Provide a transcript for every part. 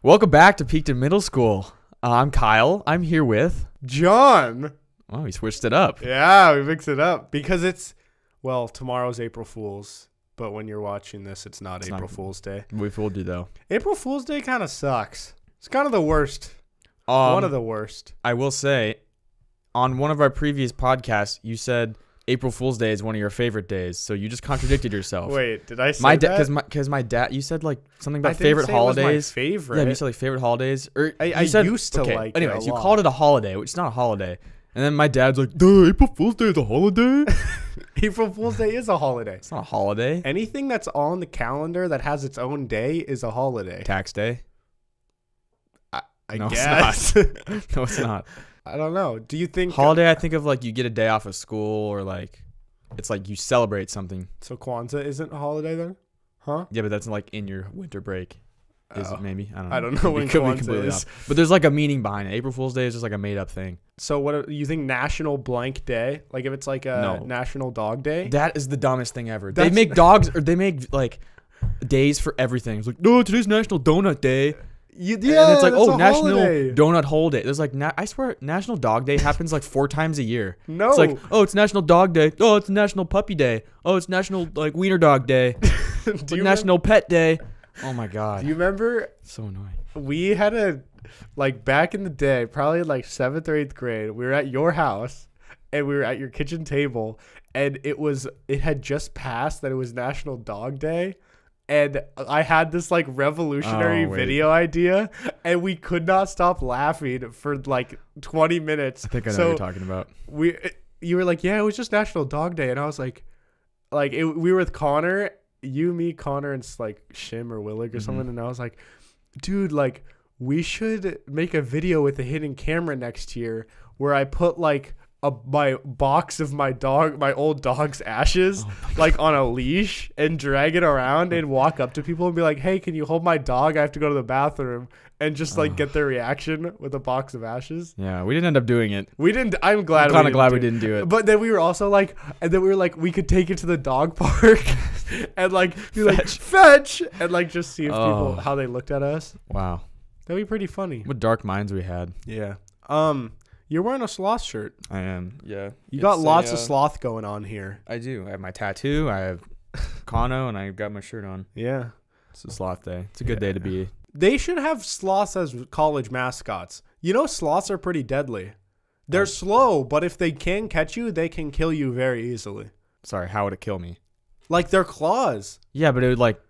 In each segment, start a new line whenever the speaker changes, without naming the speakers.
Welcome back to Peakton Middle School. I'm Kyle. I'm here with
John.
Oh, we switched it up.
Yeah, we mixed it up because tomorrow's April Fool's, but when you're watching this, it's not April Fool's Day.
We fooled you though.
April Fool's Day kind of sucks. It's kind of the worst. One of the worst.
I will say, on one of our previous podcasts, you said April Fool's Day is one of your favorite days, so you just contradicted yourself.
Wait, did I say that?
Because my dad, you said like something about
I didn't
favorite
say it was
holidays.
my favorite.
Yeah, you said like favorite holidays. Or
I
you said,
used to like it a
Anyways, you
lot.
called it a holiday, which is not a holiday. And then my dad's like, duh, April Fool's Day is a holiday?
April Fool's Day is a holiday.
It's not a holiday.
Anything that's on the calendar that has its own day is a holiday.
Tax day?
I
No,
guess.
it's not. No, it's not.
I don't know. Do you think
Holiday, I think of like you get a day off of school or like it's like you celebrate something.
so Kwanzaa isn't a holiday then? Huh?
Yeah, but that's like in your winter break. Is
Oh.
it maybe? I don't know.
I don't know when
It could be
Kwanzaa
completely
is.
off. But there's like a meaning behind it. April Fool's Day is just like a made up thing.
So what you think National Blank Day? Like if it's like a
No.
National Dog Day?
That is the dumbest thing ever.
That's-
They make dogs or they make like days for everything. It's like, no, today's National Donut Day.
Yeah,
And it's like,
that's
oh,
a
National
holiday.
Donut Hole Day. There's like, I swear, National Dog Day happens like 4 times a year.
No.
It's like, oh, it's National Dog Day. Oh, it's National Puppy Day. Oh, it's National like Wiener Dog Day.
do you
National Pet Day. Oh my God.
Do you remember
So annoying.
we had like back in the day, probably like 7th or 8th grade, we were at your house and we were at your kitchen table and it had just passed that it was National Dog Day. And I had this like revolutionary
Oh, wait.
video idea and we could not stop laughing for like 20 minutes.
I think I know
So
what you're talking about.
you were like, yeah, it was just National Dog Day. And I was like we were with Connor, you, me, Connor, and like Shim or Willig or something. And I was like, dude, like we should make a video with a hidden camera next year where I put like my box of my old dog's ashes, like on a leash and drag it around and walk up to people and be like, hey, can you hold my dog? I have to go to the bathroom, and just like get their reaction with a box of ashes.
Yeah, we didn't end up doing it.
We didn't. I'm glad.
I'm kind of glad we didn't do it.
But then we were also like, we could take it to the dog park and like be like fetch and like just see if people how they looked at us.
Wow,
That'd be pretty funny.
what dark minds we had.
Yeah. You're wearing a sloth shirt.
I am. Yeah,
You got lots of sloth going on here.
I do. I have my tattoo. I have Kano, and I got my shirt on.
Yeah.
It's a sloth day. It's a good day to be.
They should have sloths as college mascots. You know, sloths are pretty deadly. They're slow, but if they can catch you, they can kill you very easily.
Sorry, how would it kill me?
Like their claws.
Yeah, but it would like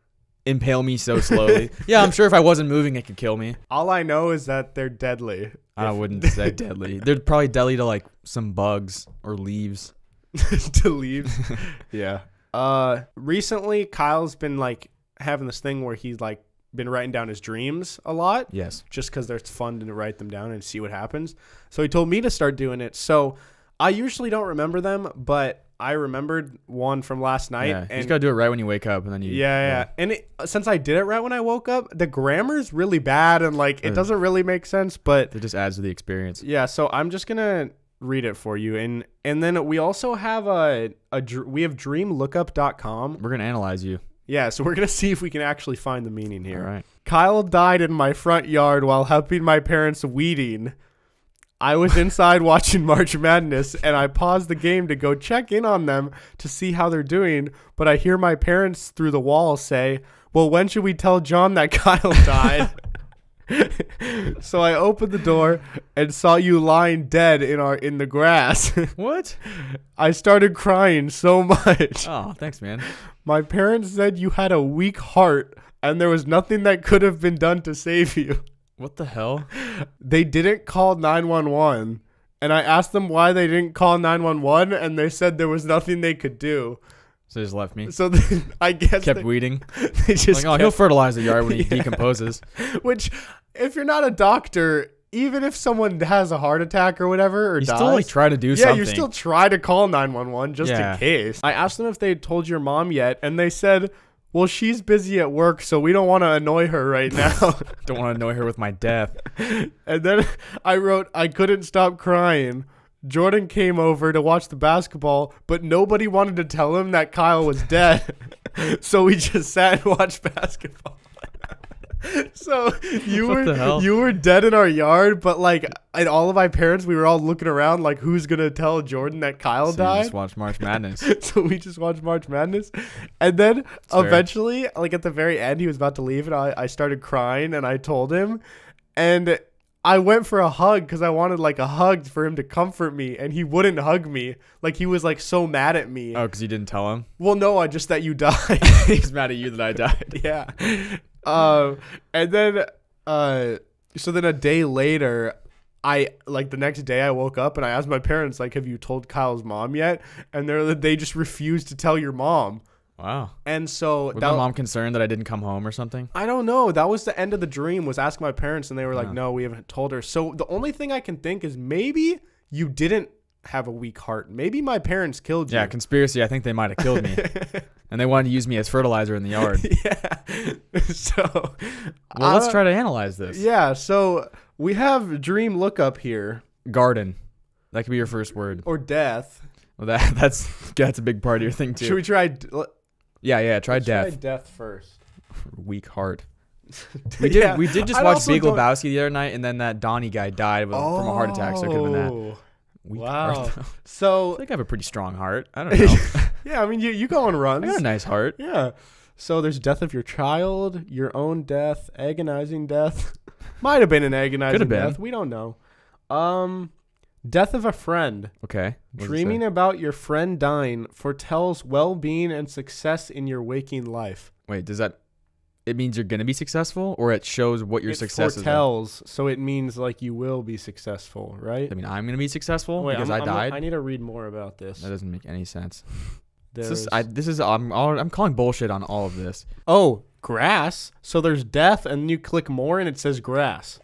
impale me so slowly. Yeah, I'm sure if I wasn't moving, it could kill me.
All I know is that they're deadly.
I wouldn't say deadly. They're probably deadly to like some bugs or leaves.
To leave. Yeah. Recently Kyle's been like having this thing where he's like been writing down his dreams a lot.
Yes.
Just because it's fun to write them down and see what happens. So he told me to start doing it. So I usually don't remember them, but I remembered one from last night.
Yeah, you
And
just gotta do it right when you wake up, and then you.
yeah. And since I did it right when I woke up, the grammar's really bad and like it doesn't really make sense. But
It just adds to the experience.
yeah, so I'm just gonna read it for you. And then we also have we have dreamlookup.com.
We're gonna analyze you.
Yeah, so we're gonna see if we can actually find the meaning here.
All right.
Kyle died in my front yard while helping my parents weeding. I was inside watching March Madness, and I paused the game to go check in on them to see how they're doing, but I hear my parents through the wall say, well, when should we tell John that Kyle died? So I opened the door and saw you lying dead in the grass.
What?
I started crying so much.
Oh, thanks, man.
My parents said you had a weak heart, and there was nothing that could have been done to save you.
What the hell?
They didn't call 911, and I asked them why they didn't call 911, and they said there was nothing they could do.
So they just left me.
So I guess
Kept weeding.
they just
Like, oh, he'll fertilize the yard when he
Yeah.
decomposes.
which, if you're not a doctor, even if someone has a heart attack or whatever or
You
dies,
still like try to do
yeah,
something.
you still try to call 911 just
Yeah.
in case. I asked them if they had told your mom yet, and they said, well, she's busy at work, so we don't want to annoy her right now.
Don't want to annoy her with my death.
And then I wrote, I couldn't stop crying. Jordan came over to watch the basketball, but nobody wanted to tell him that Kyle was dead. So we just sat and watched basketball. So
What the hell?
you were dead in our yard, but like, and all of my parents, we were all looking around like, who's gonna tell Jordan that Kyle
So you
died?
just watch March Madness.
So we just watched March Madness, and then
fair.
eventually, like at the very end, he was about to leave, and I started crying, and I told him, and I went for a hug because I wanted like a hug for him to comfort me, and he wouldn't hug me. Like he was like so mad at me.
Oh, because you didn't tell him?
Well, no, I just that you died.
He's mad at you that I died.
Yeah. And then so then a day later, I like the next day I woke up and I asked my parents like, have you told Kyle's mom yet? And they just refused to tell your mom.
Wow.
And so
Was my mom concerned that I didn't come home or something?
I don't know. That was the end of the dream, was asking my parents, and they were like,
Yeah.
no, we haven't told her. So the only thing I can think is maybe you didn't have a weak heart. Maybe my parents killed you.
Yeah, conspiracy. I think they might have killed me. And they wanted to use me as fertilizer in the yard.
Yeah. So
Well, let's try to analyze this.
Yeah, so we have dream lookup here,
Garden. That could be your first word.
or death.
Well, that's a big part of your thing, too.
Should we try?
Yeah, try
let's
death.
Try death first.
Weak heart.
Yeah,
We did just
I
watch
also
Big
don't-
Lebowski the other night, and then that Donnie guy died from a heart attack, so it could have been that.
Oh,
Weak
wow.
heart, though. I
So
think I have a pretty strong heart. I don't know.
yeah, I mean you go on
I
runs.
got a nice heart.
Yeah. So there's death of your child, your own death, agonizing death. Might have been an agonizing
Could have been.
death. We don't know. Death of a friend.
Okay. What does it
Dreaming
say?
about your friend dying foretells well-being and success in your waking life.
Wait, does that... It means you're going to be successful, or it shows what your
It
success is?
foretells, so it means like you will be successful, right?
I mean, I'm going to be successful
Wait,
because
I'm-
I died?
I need to read more about this.
That doesn't make any sense.
There's-
I'm calling bullshit on all of this.
Oh, grass. So there's death, and you click more, and it says grass.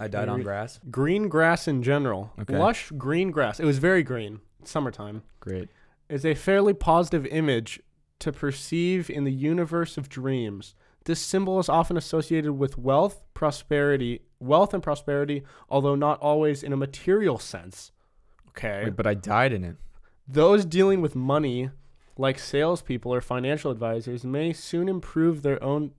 I died on grass.
Green grass in general.
Okay.
Lush green grass. It was very green. Summertime.
Great.
Is a fairly positive image to perceive in the universe of dreams. This symbol is often associated with wealth and prosperity, although not always in a material sense. Okay.
Wait, but I died in it.
Those dealing with money, like salespeople or financial advisors, may soon improve their own.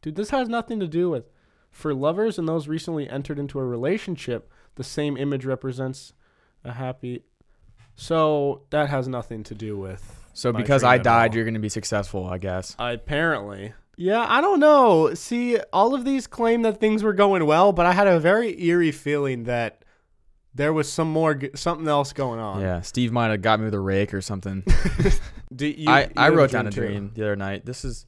Dude, this has nothing to do with. For lovers and those recently entered into a relationship, the same image represents a happy. So that has nothing to do with.
So
my
because
dream
I
at
died,
all.
you're going to be successful, I guess.
Apparently. Yeah, I don't know. See, all of these claim that things were going well, but I had a very eerie feeling that there was something else going on.
Yeah, Steve might have got me with a rake or something.
You
I
had
wrote down a
too.
dream the other night. This is,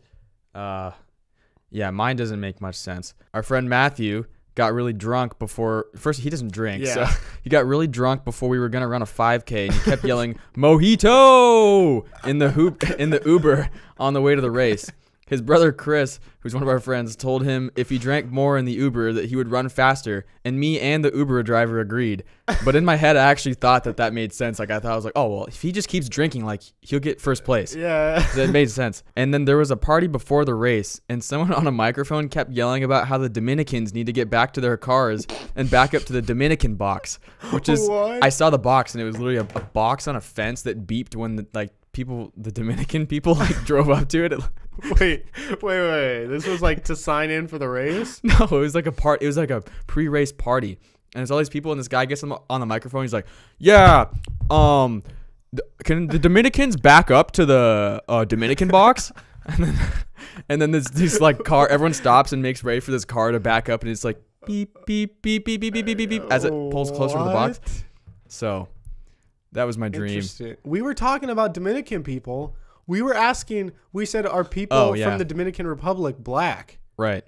yeah, mine doesn't make much sense. Our friend Matthew got really drunk before. First, he doesn't drink, so
Yeah.
he got really drunk before we were gonna run a 5K, and he kept yelling "Mojito" in the Uber on the way to the race. His brother Chris, who's one of our friends, told him if he drank more in the Uber that he would run faster, and me and the Uber driver agreed. But in my head, I actually thought that made sense. Like I thought, I was like, oh well, if he just keeps drinking, like he'll get first place.
Yeah.
That made sense. And then there was a party before the race, and someone on a microphone kept yelling about how the Dominicans need to get back to their cars and back up to the Dominican box, which is
What?
I saw the box, and it was literally a box on a fence that beeped when the Dominican people drove up to it.
Wait. This was like to sign in for the race?
No, it was like it was like a pre-race party, and it's all these people, and this guy gets on the microphone. He's like, "Yeah, can the Dominicans back up to the Dominican box?" And then this like car. Everyone stops and makes ready for this car to back up, and it's like beep beep beep beep beep beep beep beep beep as it pulls closer to the box.
What?
So that was my dream.
Interesting. We were talking about Dominican people. We were asking. We said, are people
Oh, yeah.
from the Dominican Republic black?
Right?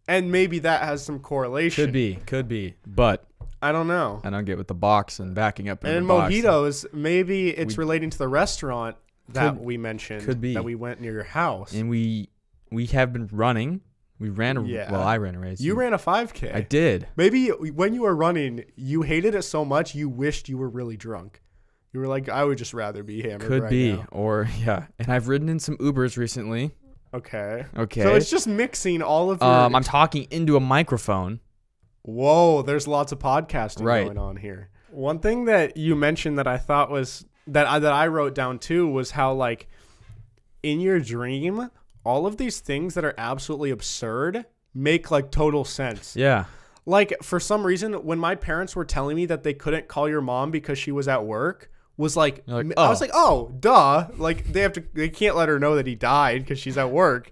And maybe that has some correlation.
Could be, but
I don't know.
I don't get with the box and backing up.
And
in
in
the box.
mojitos, maybe it's relating to the restaurant that we mentioned.
could be.
That we went near your house.
And we have been running. We ran
Yeah.
I ran a race.
You ran a 5K.
I did.
Maybe when you were running, you hated it so much you wished you were really drunk. You were like, I would just rather be hammered
Could
right
be.
now.
Or yeah. And I've ridden in some Ubers recently.
Okay.
Okay.
So it's just mixing all of your...
I'm talking into a microphone.
Whoa, there's lots of podcasting
Right.
going on here. One thing that you mentioned that I thought was... that I wrote down too was how like in your dream, all of these things that are absolutely absurd make like total sense.
Yeah.
Like for some reason, when my parents were telling me that they couldn't call your mom because she was at work, was like,
You're like,
I was
oh.
like, oh, duh. Like they can't let her know that he died because she's at work.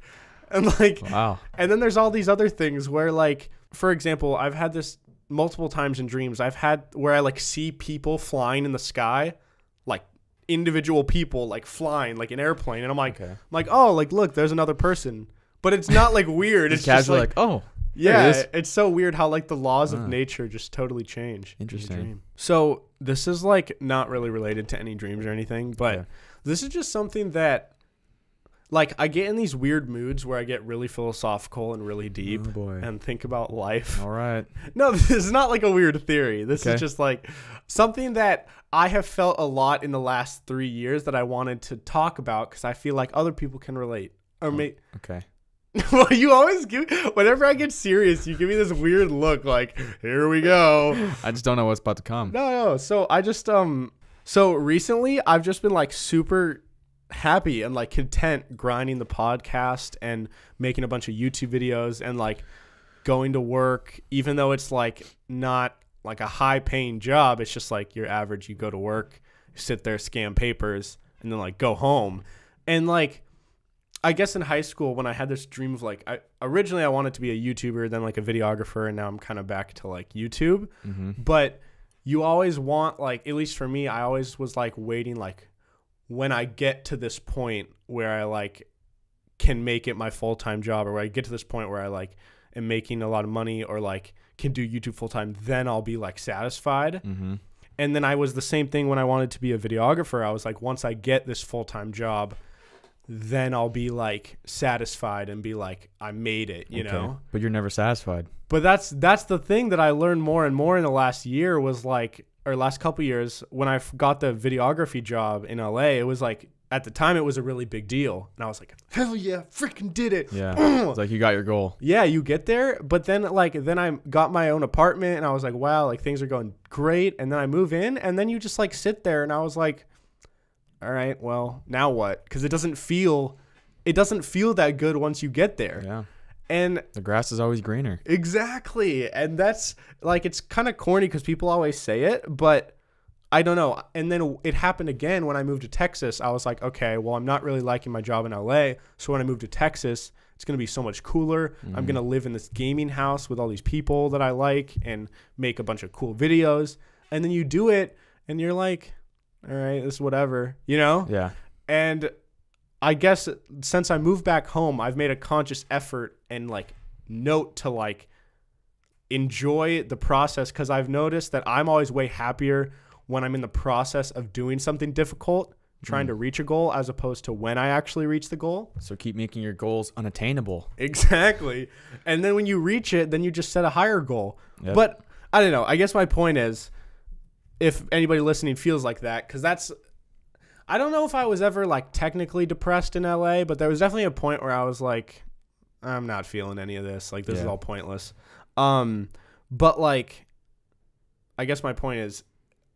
And like,
Wow.
and then there's all these other things where like, for example, I've had this multiple times in dreams. I've had where I like see people flying in the sky, like individual people like flying like an airplane. And I'm like, oh, like, look, there's another person. But it's not like weird. It's just
casually like, oh.
yeah, it's so weird how like the laws of nature just totally change.
Interesting.
In a dream. So this is like not really related to any dreams or anything, but this is just something that like I get in these weird moods where I get really philosophical and really deep and think about life.
All right.
No, this is not like a weird theory. This is just like something that I have felt a lot in the last 3 years that I wanted to talk about because I feel like other people can relate. Or
Okay.
well, you always give, whenever I get serious, you give me this weird look like, here we go.
I just don't know what's about to come.
No. So I just, so recently I've just been like super happy and like content grinding the podcast and making a bunch of YouTube videos and like going to work, even though it's like not like a high paying job. It's just like your average, you go to work, you sit there, scan papers, and then like go home. And like, I guess in high school when I had this dream of like, originally I wanted to be a YouTuber, then like a videographer, and now I'm kind of back to like YouTube. But you always want like, at least for me, I always was like waiting like when I get to this point where I like can make it my full-time job, or where I get to this point where I like am making a lot of money or like can do YouTube full-time, then I'll be like satisfied. And then I was the same thing when I wanted to be a videographer. I was like, once I get this full-time job, then I'll be like satisfied and be like, I made it, you know?
But you're never satisfied.
But that's the thing that I learned more and more in the last year was like, or last couple years when I got the videography job in LA, it was like, at the time it was a really big deal. And I was like, hell yeah, freaking did it.
Yeah. It's like you got your goal.
Yeah, you get there. But then like, then I got my own apartment and I was like, wow, like things are going great. And then I move in and then you just like sit there and I was like, all right, well, now what? Because it doesn't feel that good once you get there.
Yeah.
And
the grass is always greener.
Exactly. And that's like, it's kind of corny because people always say it, but I don't know. And then it happened again when I moved to Texas. I was like, okay, well, I'm not really liking my job in LA. So when I moved to Texas, it's going to be so much cooler. I'm going to live in this gaming house with all these people that I like and make a bunch of cool videos. And then you do it and you're like, all right, this is whatever, you know?
Yeah.
And I guess since I moved back home, I've made a conscious effort and like note to like enjoy the process, because I've noticed that I'm always way happier when I'm in the process of doing something difficult, trying to reach a goal, as opposed to when I actually reach the goal.
So keep making your goals unattainable.
Exactly. And then when you reach it, then you just set a higher goal.
Yep.
But I don't know. I guess my point is, if anybody listening feels like that, because that's, I don't know if I was ever like technically depressed in LA, but there was definitely a point where I was like, I'm not feeling any of this. Like, this is all pointless. But like, I guess my point is,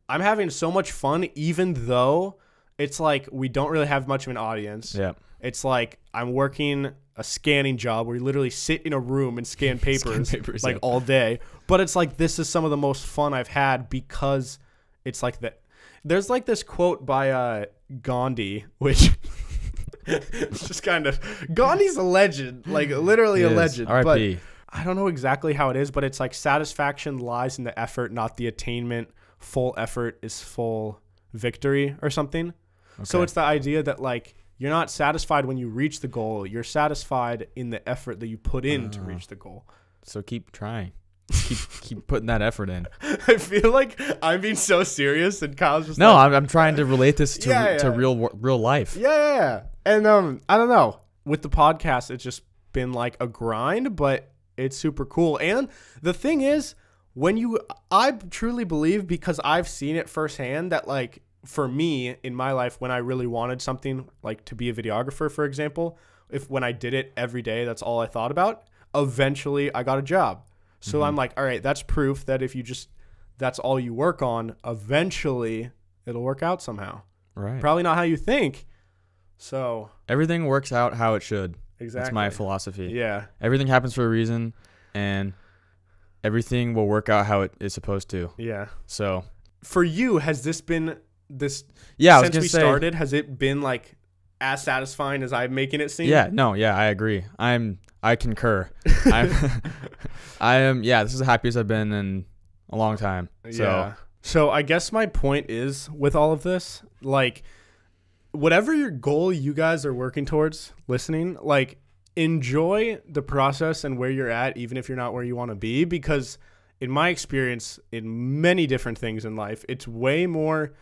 I'm having so much fun, even though it's like we don't really have much of an audience.
Yeah.
It's like I'm working a scanning job where you literally sit in a room and scan papers, like all day. But it's like, this is some of the most fun I've had because it's like that. There's like this quote by Gandhi, which it's just kind of, Gandhi's a legend, like literally a legend.
R.I.P.
But I don't know exactly how it is, but it's like satisfaction lies in the effort, not the attainment. Full effort is full victory or something. Okay. So it's the idea that like, you're not satisfied when you reach the goal. You're satisfied in the effort that you put in to reach the goal.
So keep trying. keep putting that effort in.
I feel like I'm being so serious, and Kyle's just
no.
like,
I'm trying to relate this to real life.
Yeah. And I don't know. With the podcast, it's just been like a grind, but it's super cool. And the thing is, I truly believe, because I've seen it firsthand, that like for me in my life, when I really wanted something like to be a videographer, for example, when I did it every day, that's all I thought about. Eventually, I got a job. So I'm like, all right, that's proof that if you that's all you work on, eventually it'll work out somehow.
Right.
Probably not how you think. So
everything works out how it should.
Exactly.
That's my philosophy.
Yeah.
Everything happens for a reason, and everything will work out how it is supposed to.
Yeah.
So
For you, has this been this
yeah, I was
since
gonna
we
say,
started? Has it been like as satisfying as I'm making it seem?
Yeah, no, yeah, I agree. I concur. I'm, I am. Yeah, this is the happiest I've been in a long time. So
Yeah. So I guess my point is with all of this, like, whatever your goal you guys are working towards listening, like, enjoy the process and where you're at, even if you're not where you want to be, because in my experience, in many different things in life, it's way more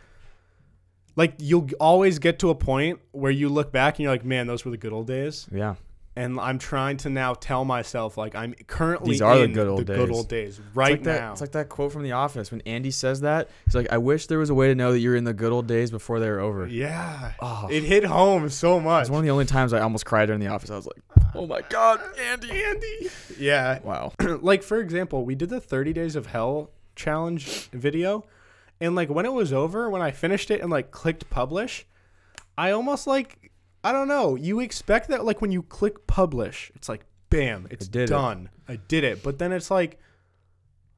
like you'll always get to a point where you look back and you're like, man, those were the good old days.
yeah,
And I'm trying to now tell myself, like, I'm currently
These are the
in
good old
the good
days.
old days
it's
right
like that.
now.
It's like that quote from The Office when Andy says that. He's like, "I wish there was a way to know that you're in the good old days before they were over."
Yeah.
Oh,
It hit home so much.
it's one of the only times I almost cried during The Office. I was like, "Oh my god, Andy!"
Yeah.
Wow.
Like, for example, we did the 30 Days of Hell challenge video. And, like, when it was over, when I finished it and, like, clicked publish, I almost, like, I don't know. You expect that, like, when you click publish, it's like, bam, it's
did it.
done. I did it. But then it's like,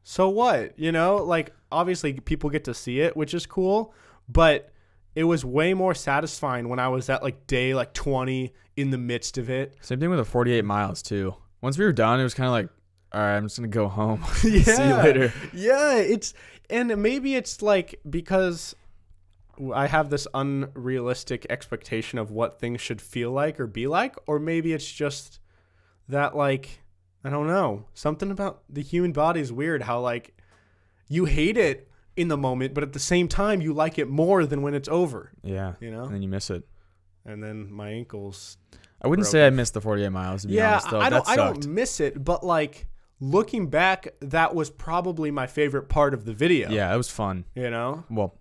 so what? You know? Like, obviously, people get to see it, which is cool. But it was way more satisfying when I was at, like, day, like, 20 in the midst of it.
Same thing with the 48 miles too. Once we were done, it was kind of like, all right, I'm just gonna go home.
Yeah.
See you later.
Yeah, and maybe it's like because I have this unrealistic expectation of what things should feel like or be like, or maybe it's just that, like, I don't know, something about the human body is weird, how, like, you hate it in the moment, but at the same time you like it more than when it's over,
Yeah.
you know?
And then you miss it.
And then my ankles.
I wouldn't say I missed the 48 miles. To be
Yeah,
honest, though.
I
That
don't
sucked.
miss it, but, like, looking back, that was probably my favorite part of the video.
Yeah, it was fun.
You know?
Well,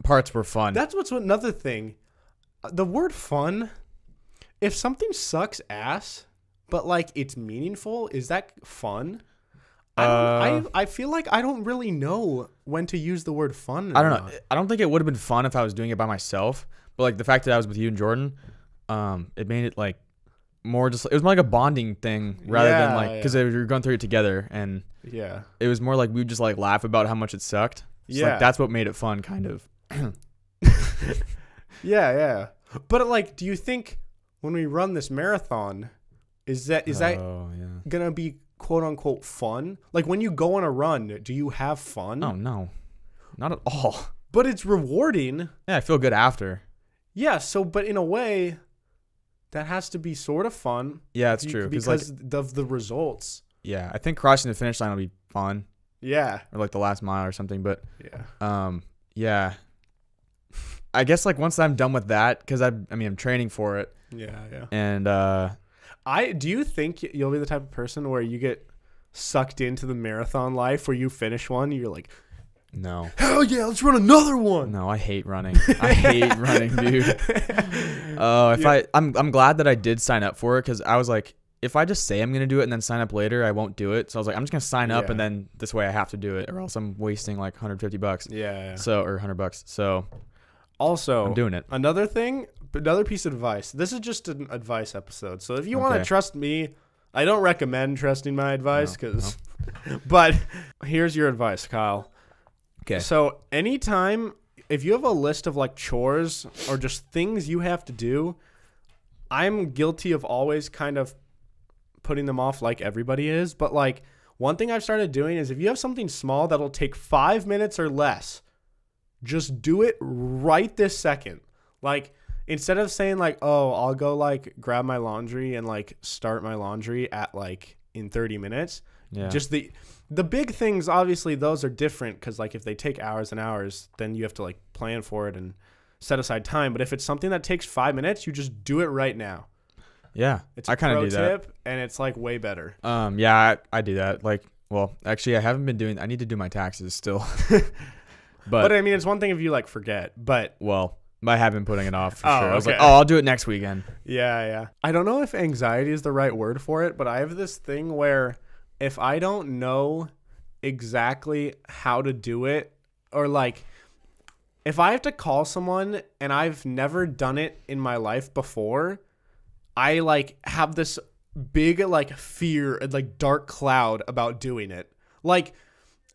parts were fun.
That's what's another thing. The word fun, if something sucks ass, but, like, it's meaningful, is that fun? I feel like I don't really know when to use the word fun.
I don't know. I don't think it would have been fun if I was doing it by myself. But, like, the fact that I was with you and Jordan, it made it, like, more just, it was more like a bonding thing rather than, like, because we were going through it together, and
Yeah.
it was more like we would just, like, laugh about how much it sucked. Just,
Yeah.
like, that's what made it fun, kind of.
Yeah. But, like, do you think when we run this marathon, is that
Oh, yeah.
gonna be quote unquote fun? Like, when you go on a run, do you have fun?
Oh, no. Not at all.
But it's rewarding.
Yeah, I feel good after.
Yeah, so, but in a way, that has to be sort of fun.
Yeah, it's true.
Because
Like,
of the results.
yeah, I think crossing the finish line will be fun,
Yeah.
or, like, the last mile or something. But,
Yeah.
yeah. I guess, like, once I'm done with that, because I'm training for it,
Yeah.
and
Do you think you'll be the type of person where you get sucked into the marathon life where you finish one, you're like,
no.
hell yeah, let's run another one.
No, I hate running. I hate running, dude. Oh, I'm glad that I did sign up for it, because I was like, if I just say I'm gonna do it and then sign up later, I won't do it. So I was like, I'm just gonna sign up,
Yeah.
and then this way I have to do it, or else I'm wasting like $150.
Yeah.
So, or $100. So
Also,
I'm doing it.
another piece of advice. This is just an advice episode. So if you want to
Okay.
trust me, I don't recommend trusting my advice
No,
because but here's your advice, Kyle.
Okay.
So anytime if you have a list of like chores or just things you have to do, I'm guilty of always kind of putting them off like everybody is, but like one thing I've started doing is if you have something small that'll take 5 minutes or less, just do it right this second. Like instead of saying like, "Oh, I'll go like grab my laundry and like start my laundry at like in 30 minutes."
Yeah.
Just the big things, obviously those are different cuz like if they take hours and hours, then you have to like plan for it and set aside time, but if it's something that takes 5 minutes, you just do it right now.
Yeah.
It's
I kind of do that.
tip and it's like way better.
Yeah, I do that. Like, well, actually, I haven't been doing. I need to do my taxes still.
But I mean, it's one thing if you like forget, but
Well, I have been putting it off for
Oh,
sure. I was like,
okay.
oh, I'll do it next weekend.
yeah. I don't know if anxiety is the right word for it, but I have this thing where if I don't know exactly how to do it, or like if I have to call someone and I've never done it in my life before, I like have this big like fear and like dark cloud about doing it. Like,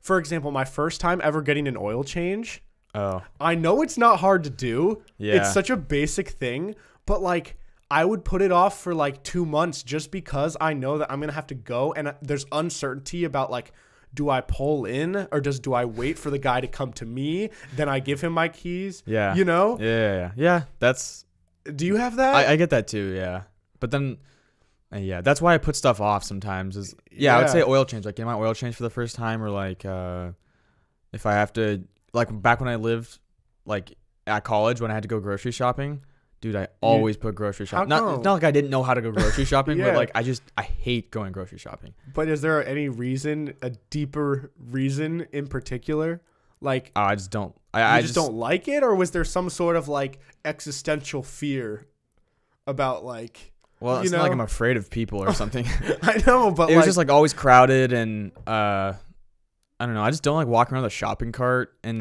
for example, my first time ever getting an oil change.
Oh.
I know it's not hard to do.
Yeah.
It's such a basic thing, but like I would put it off for like 2 months just because I know that I'm going to have to go, and there's uncertainty about like, do I pull in or do I wait for the guy to come to me? Then I give him my keys.
Yeah.
You know?
Yeah. That's.
Do you have that?
I get that too. Yeah. But then, yeah, that's why I put stuff off sometimes. I would say oil change. Like, get my oil change for the first time, or like, if I have to, like back when I lived, like at college when I had to go grocery shopping. Dude, I always put grocery shopping. Not like I didn't know how to go grocery shopping, but like I hate going grocery shopping.
But is there any reason, a deeper reason in particular? Like,
I just don't.
I just don't like it, or was there some sort of like existential fear about like?
Well, it's not like I'm afraid of people or something.
I know, but
it was just like always crowded, and I don't know. I just don't like walking around the shopping cart, and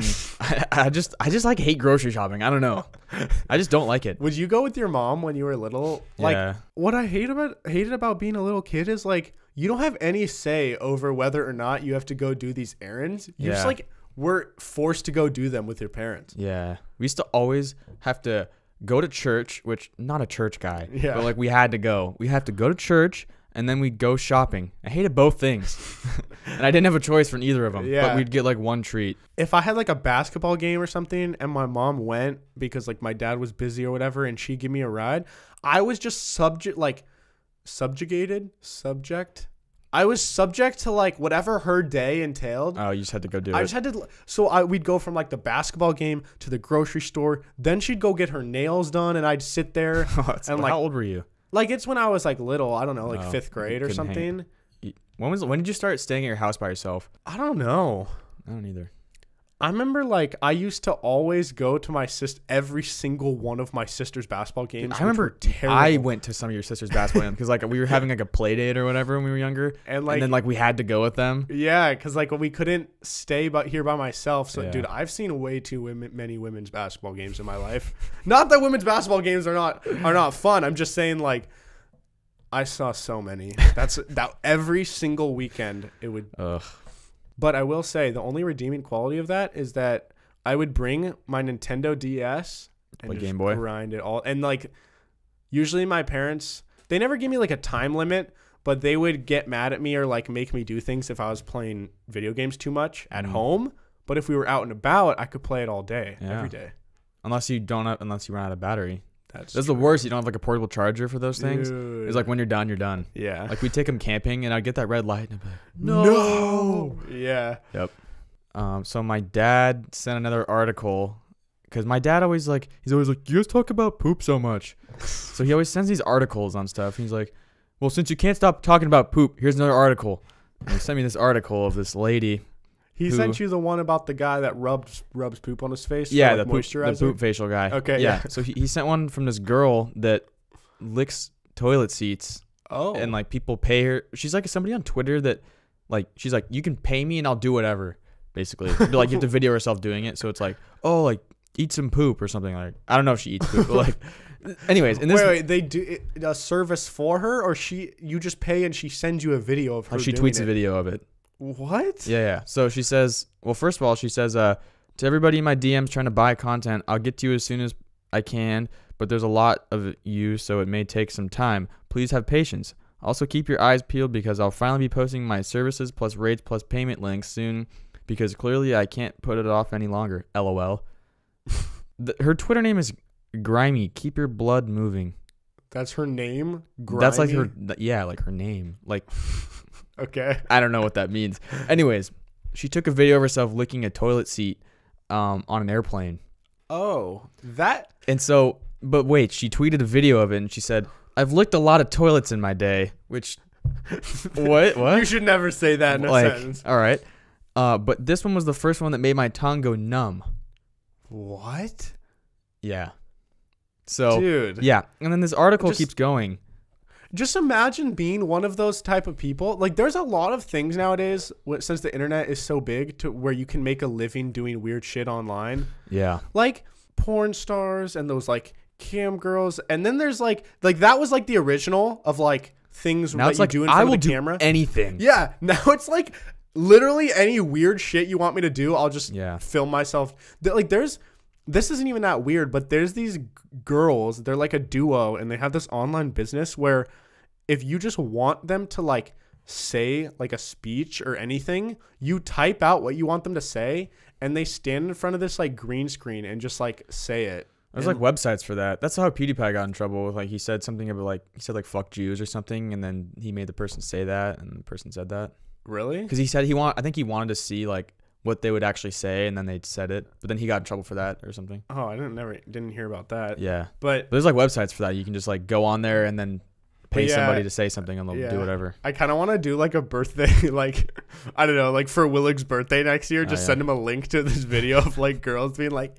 I just like hate grocery shopping. I don't know. I just don't like it.
Would you go with your mom when you were little? Like,
yeah.
What I hated about being a little kid is like you don't have any say over whether or not you have to go do these errands. You just like were forced to go do them with your parents.
Yeah, we used to always have to go to church, which not a church guy.
Yeah,
but like we had to go. We have to go to church. And then we'd go shopping. I hated both things. And I didn't have a choice for either of them.
Yeah.
But we'd get like one treat.
If I had like a basketball game or something and my mom went because like my dad was busy or whatever and she'd give me a ride, I was just subject I was subject to like whatever her day entailed.
Oh, you just had to go do it.
I just had to. So we'd go from like the basketball game to the grocery store. Then she'd go get her nails done and I'd sit there.
And like, how old were you?
Like, it's when I was like little, I don't know, like 5th grade or something.
When did you start staying at your house by yourself?
I don't know.
I don't either.
I remember like I used to always go to my sister, every single one of my sister's basketball games.
I remember I went to some of your sister's basketball games because like we were having like a play date or whatever when we were younger, and then like we had to go with them.
Yeah, because like we couldn't stay here by myself. So dude, I've seen way too many women's basketball games in my life. Not that women's basketball games are not fun. I'm just saying like I saw so many. That every single weekend it would.
Ugh.
But I will say the only redeeming quality of that is that I would bring my Nintendo DS and
like
just
Game Boy?
grind it all. And like usually my parents, they never give me like a time limit, but they would get mad at me or like make me do things if I was playing video games too much at home. But if we were out and about, I could play it all day, every day.
Unless you run out of battery. That's
true.
The worst. You don't have like a portable charger for those things.
Dude.
It's like when you're done, you're done.
Yeah.
Like we'd take them camping and I'd get that red light and I'd be like,
no. Yeah.
Yep. So my dad sent another article because my dad he's always like, you guys talk about poop so much. So he always sends these articles on stuff. He's like, well, since you can't stop talking about poop, here's another article. And he sent me this article of this lady.
He sent you the one about the guy that rubs poop on his face?
Yeah,
like
the poop facial guy.
Okay,
yeah. So he sent one from this girl that licks toilet seats.
Oh.
And like people pay her. She's like somebody on Twitter that like, she's like, you can pay me and I'll do whatever, basically. But like you have to video herself doing it. So it's like, oh, like eat some poop or something. Like, I don't know if she eats poop, but like, anyways. And
wait, they do a service for her, or you just pay and she sends you a video of her
she
doing
tweets a video of it.
What?
Yeah. So she says, well, first of all, she says, to everybody in my DMs trying to buy content, I'll get to you as soon as I can, but there's a lot of you, so it may take some time. Please have patience. Also, keep your eyes peeled because I'll finally be posting my services plus rates plus payment links soon because clearly I can't put it off any longer. LOL. Her Twitter name is Grimy. Keep your blood moving.
That's her name? Grimy?
That's like her, like her name. Like...
Okay.
I don't know what that means. Anyways, she took a video of herself licking a toilet seat on an airplane.
Oh, that.
And so, but wait, she tweeted a video of it and she said, I've licked a lot of toilets in my day, which, what?
You should never say that in a sentence.
All right. But this one was the first one that made my tongue go numb.
What?
Yeah. So,
dude.
Yeah. And then this article keeps going.
Just imagine being one of those type of people. Like, there's a lot of things nowadays, since the internet is so big, to where you can make a living doing weird shit online.
Yeah.
Like porn stars and those like cam girls, and then there's like that was like the original of like things
Now
that
it's
you
like
do in
I
front
will
of the
do
camera.
anything.
Yeah, now it's like literally any weird shit you want me to do, I'll just film myself. Like this isn't even that weird, but there's these girls, they're like a duo, and they have this online business where if you just want them to like say like a speech or anything, you type out what you want them to say, and they stand in front of this like green screen and just like say it.
There's like websites for that. That's how PewDiePie got in trouble with, like, he said something about like fuck Jews or something, and then he made the person say that, and the person said that.
Really?
Because he said I think he wanted to see like what they would actually say, and then they said it, but then he got in trouble for that or something.
Oh, I didn't hear about that.
Yeah,
but
there's like websites for that. You can just like go on there and then pay somebody to say something, and they'll do whatever.
I kind of want to do like a birthday, like I don't know, like for Willig's birthday next year. Just send him a link to this video of like girls being like,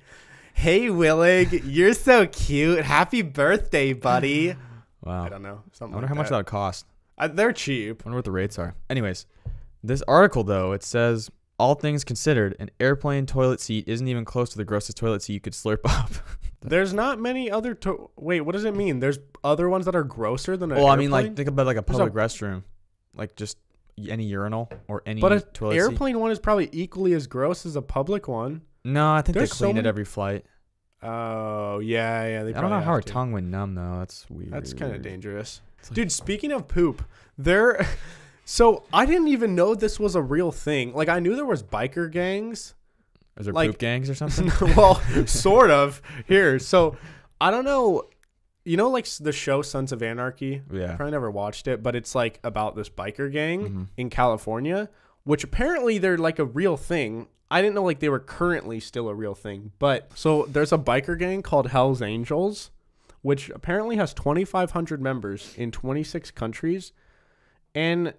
"Hey Willig, you're so cute. Happy birthday, buddy."
Wow.
I don't know.
I wonder how much that would cost.
They're cheap.
I wonder what the rates are. Anyways, this article though, it says, all things considered, an airplane toilet seat isn't even close to the grossest toilet seat you could slurp up.
There's not many other. Wait, what does it mean? There's other ones that are grosser than an
Well,
airplane?
I mean, like, think about like a public restroom, like just any urinal or any
but
toilet
airplane
seat.
one is probably equally as gross as a public one.
No, I think
There's
they clean
so
it
many-
every flight.
Oh yeah. They
I don't know how
our
our tongue went numb though. That's weird.
That's kind of dangerous.
It's like-
Dude, speaking of poop, so I didn't even know this was a real thing. Like I knew there was biker gangs.
Is there
like-
poop gangs or something?
Well, sort of. Here. So I don't know. You know, like the show Sons of Anarchy?
Yeah.
Probably never watched it, but it's like about this biker gang
Mhm.
in California, which apparently they're like a real thing. I didn't know like they were currently still a real thing. But so there's a biker gang called Hell's Angels, which apparently has 2,500 members in 26 countries. And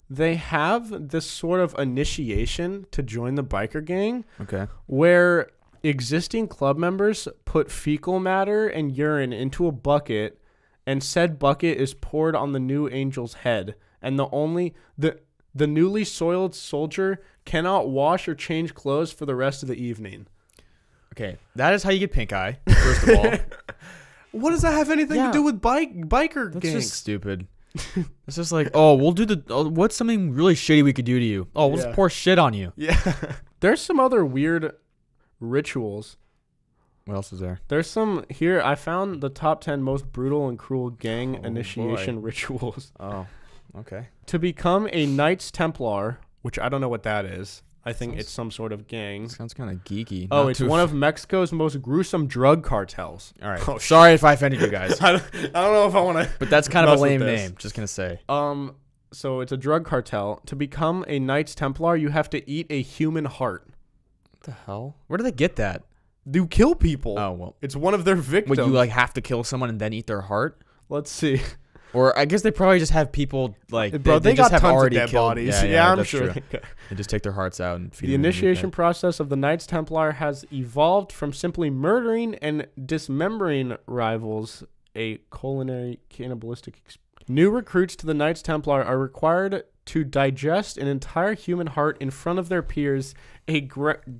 they have this sort of initiation to join the biker gang
Okay.
where existing club members put fecal matter and urine into a bucket, and said bucket is poured on the new angel's head, and the newly soiled soldier cannot wash or change clothes for the rest of the evening.
Okay. That is how you get pink eye, first of all.
What does that have anything
Yeah.
to do with biker
That's
gangs?
just stupid. It's just like, oh, we'll do what's something really shitty we could do to you? Oh, we'll
Yeah.
just pour shit on you.
Yeah. There's some other weird rituals.
What else is there?
There's some here. I found the top 10 most brutal and cruel gang
Oh,
initiation rituals.
Oh, okay.
To become a Knights Templar, which I don't know what that is. I think
Sounds-
it's some sort of gang.
Sounds kind of geeky.
Oh,
Not
it's
too-
one of Mexico's most gruesome drug cartels.
All right.
Oh,
Sorry if I offended you guys,
I don't know if I want to.
but that's kind of a
Mess with
lame
this.
name. Just gonna say.
So it's a drug cartel. To become a Knights Templar, you have to eat a human heart.
What the hell? Where do they get that?
You kill people.
Oh well.
It's one of their victims.
What, you like have to kill someone and then eat their heart?
Let's see.
Or I guess they probably just have people like
Bro, they
just
got
have
tons of
already
dead
killed.
bodies.
Yeah,
Yeah, I'm
that's
sure.
true. They just take their hearts out and feed
The
them to
initiation
meatbag.
process of the Knights Templar has evolved from simply murdering and dismembering rivals, a culinary cannibalistic New recruits to the Knights Templar are required to digest an entire human heart in front of their peers, a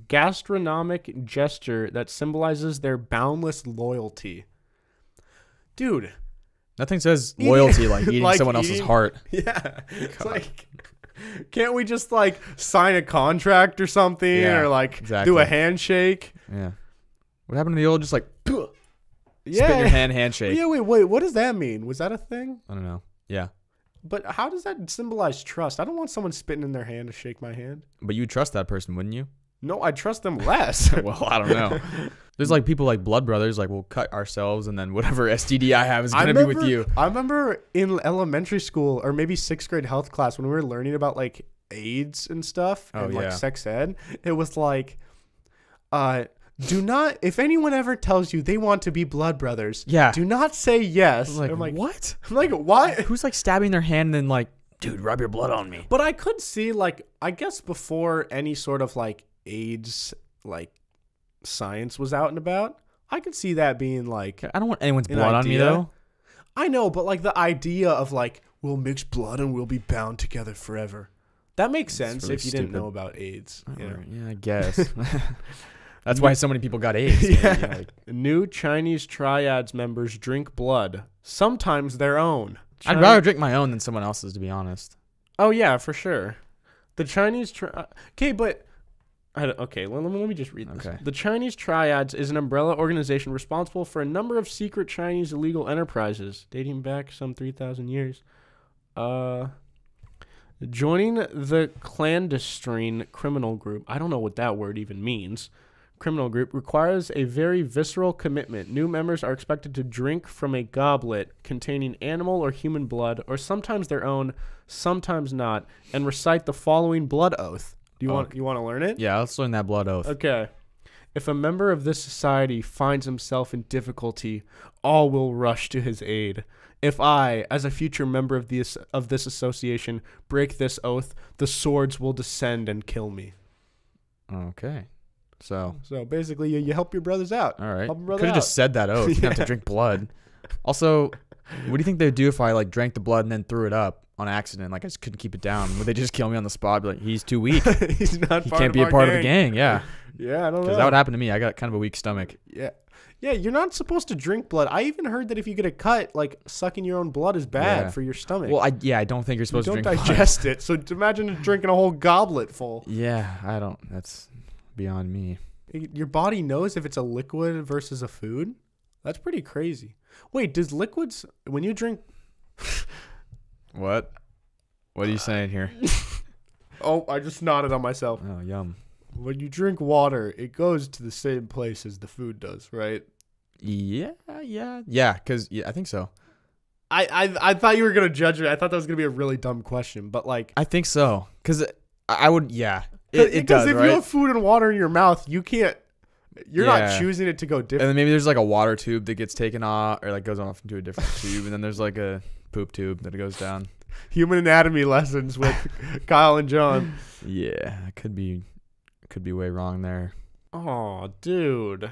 gastronomic gesture that symbolizes their boundless loyalty. Dude.
Nothing says loyalty like eating
Like
someone else's
eating-
heart.
Yeah. It's like, can't we just like sign a contract or something,
Yeah,
or like
exactly.
do a handshake?
Yeah. What happened to the old just like
Yeah.
spit in your hand handshake?
Yeah, wait, what does that mean? Was that a thing?
I don't know. Yeah.
But how does that symbolize trust? I don't want someone spitting in their hand to shake my hand.
But you would trust that person, wouldn't you?
No, I trust them less.
Well, I don't know. There's like people like blood brothers, like we'll cut ourselves and then whatever STD I have is gonna be with you.
I remember in elementary school or maybe 6th grade health class when we were learning about like AIDS and stuff and like
yeah.
sex ed, it was like, do not, if anyone ever tells you they want to be blood brothers,
Yeah.
do not say yes.
Like,
I'm like,
what?
I'm like, why?
Who's like stabbing their hand and then like, dude, rub your blood on me.
But I could see like, I guess before any sort of like AIDS like science was out and about, I could see that being like,
I don't want anyone's
An
blood on me
idea?
though.
I know, but like the idea of like, we'll mix blood and we'll be bound together forever. That makes sense
really
if you didn't
stupid.
know about AIDS. You know?
Yeah, I guess. That's why so many people got AIDS.
Yeah.
Yeah. Like,
New Chinese triads members drink blood, sometimes their own.
I'd rather drink my own than someone else's, to be honest.
Oh yeah, for sure. The Chinese okay, but okay, let me just read this.
Okay.
The Chinese Triads is an umbrella organization responsible for a number of secret Chinese illegal enterprises dating back some 3,000 years. Joining the clandestine criminal group, I don't know what that word even means, criminal group requires a very visceral commitment. New members are expected to drink from a goblet containing animal or human blood, or sometimes their own, sometimes not, and recite the following blood oath. Do you want to learn it?
Yeah, let's learn that blood oath.
Okay. If a member of this society finds himself in difficulty, all will rush to his aid. If I, as a future member of this association, break this oath, the swords will descend and kill me.
Okay. So
basically, you help your brothers out.
all right.
Help your brother
Could have
out.
just said that oath. You don't have to drink blood. Also, what do you think they'd do if I like drank the blood and then threw it up on accident? Like I just couldn't keep it down. Would they just kill me on the spot? Be like, he's too weak.
He's not.
He can't be a part of the gang. Yeah.
Yeah, I don't know.
Because that would happen to me. I got kind of a weak stomach.
Yeah. Yeah, you're not supposed to drink blood. I even heard that if you get a cut, like sucking your own blood is bad
Yeah.
for your stomach.
Well, I don't think you're
you
supposed
don't
to drink blood.
digest it. So imagine drinking a whole goblet full.
Yeah, I don't. That's beyond me.
Your body knows if it's a liquid versus a food. That's pretty crazy. Wait, does liquids when you drink?
What? What are you saying here?
Oh, I just nodded on myself.
Oh, yum.
When you drink water, it goes to the same place as the food does, right?
Yeah. Because I think so.
I thought you were gonna judge me. I thought that was gonna be a really dumb question, but like,
I think so. Because I would. Yeah. It does.
if
right?
you have food and water in your mouth, you can't. You're not
Yeah.
choosing it to go
And
different.
then maybe there's like a water tube that gets taken off or like goes off into a different tube, and then there's like a poop tube that goes down.
Human anatomy lessons with Kyle and John.
Yeah, I could be way wrong there.
Oh, dude.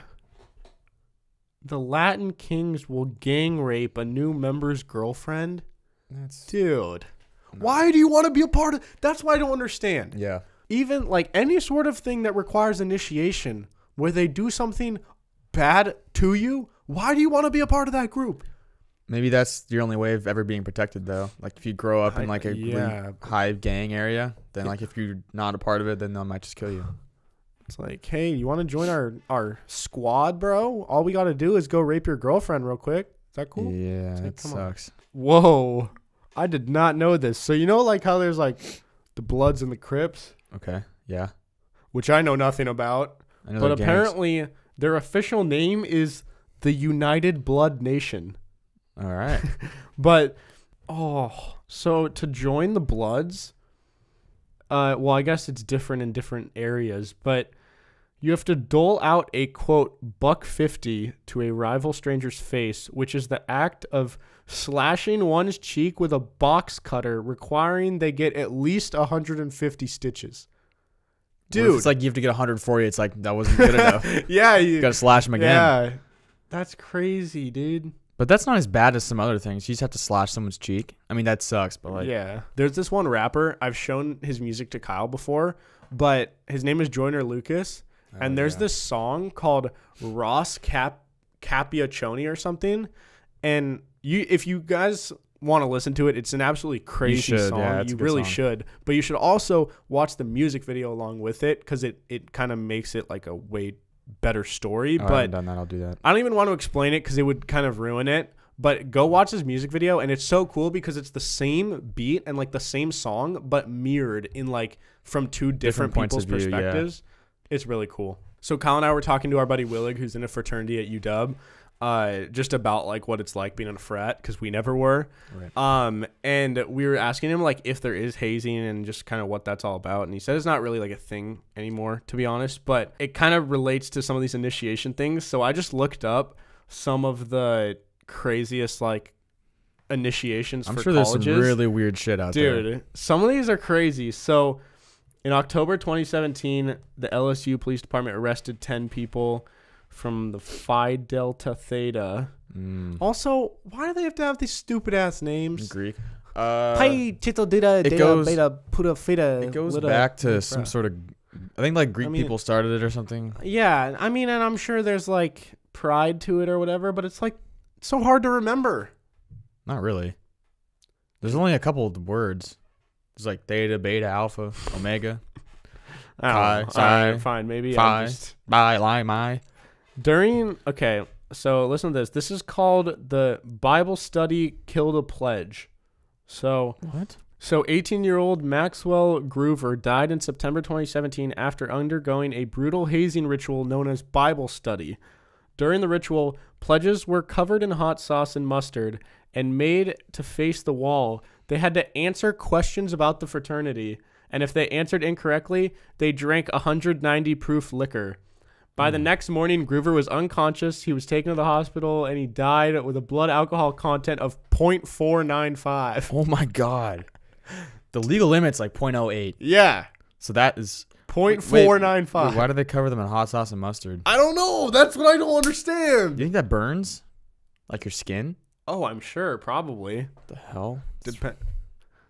The Latin Kings will gang rape a new member's girlfriend?
That's
Dude.
No.
Why do you want to be a part of... That's what I don't understand.
yeah.
Even like any sort of thing that requires initiation, where they do something bad to you, why do you want to be a part of that group?
Maybe that's your only way of ever being protected, though. Like if you grow up in like a
Yeah.
really high gang area, then like if you're not a part of it, then they might just kill you.
It's like, hey, you want to join our squad, bro? All we got to do is go rape your girlfriend real quick. Is that cool?
Yeah,
like,
it
come on.
sucks.
Whoa. I did not know this. So you know like how there's like the Bloods and the Crips,
Okay. Yeah.
which I know nothing about,
I know
but
they're gangs.
apparently their official name is the United Blood Nation.
All right.
But so to join the Bloods, well, I guess it's different in different areas, but you have to dole out a quote $1.50 to a rival stranger's face, which is the act of slashing one's cheek with a box cutter, requiring they get at least 150 stitches.
What if
Dude,
it's like you have to get 140. It's like that wasn't good enough.
yeah,
You gotta slash them again.
yeah, that's crazy, dude.
But that's not as bad as some other things. You just have to slash someone's cheek. I mean, that sucks. But like,
Yeah. There's this one rapper. I've shown his music to Kyle before, but his name is Joyner Lucas. And there's this song called Ross Capiachoni or something. And if you guys want to listen to it, it's an absolutely crazy
should,
song.
yeah, it's a
You
good
really
song.
should. But you should also watch the music video along with it because it kind of makes it like a way better story.
I
But
haven't done that. I'll do that.
I don't even want to explain it because it would kind of ruin it. But go watch this music video, and it's so cool because it's the same beat and like the same song, but mirrored in like from two different
points
people's
of view, yeah.
perspectives. It's really cool. So Kyle and I were talking to our buddy Willig, who's in a fraternity at UW, just about like what it's like being in a frat because we never were.
Right.
And we were asking him like if there is hazing and just kind of what that's all about. And he said it's not really like a thing anymore, to be honest, but it kind of relates to some of these initiation things. So I just looked up some of the craziest like initiations
I'm
for
sure
colleges.
there's some really weird shit out there.
Dude, some of these are crazy. So in October 2017, the LSU Police Department arrested 10 people from the Phi Delta Theta. Also, why do they have to have these stupid ass names?
Greek.
Pi Chito Dita
it
Data
goes-
Beta Puta Theta.
It goes
Lita,
back to
Lita.
some sort of I think like Greek
I mean-
people started it or something.
Yeah, I mean, and I'm sure there's like pride to it or whatever, but it's like so hard to remember.
Not really. There's only a couple of words. There's like theta, beta, alpha, omega,
I don't know.
Psi,
All right, fine. Maybe
phi,
I just
bi, li, mi.
okay. So listen to this. This is called the Bible study killed a pledge. So
What?
18-year-old Maxwell Groover died in September 2017 after undergoing a brutal hazing ritual known as Bible study. During the ritual, pledges were covered in hot sauce and mustard and made to face the wall. They had to answer questions about the fraternity, and if they answered incorrectly, they drank 190 proof liquor. By the next morning, Groover was unconscious. He was taken to the hospital, and he died with a blood alcohol content of 0.495.
Oh my god. The legal limit's like 0.08.
Yeah,
So that is
0.495.
Wait, why do they cover them in hot sauce and mustard?
I don't know. That's what I don't understand.
You think that burns? Like your skin?
Oh, I'm sure, probably.
The hell?
Dep-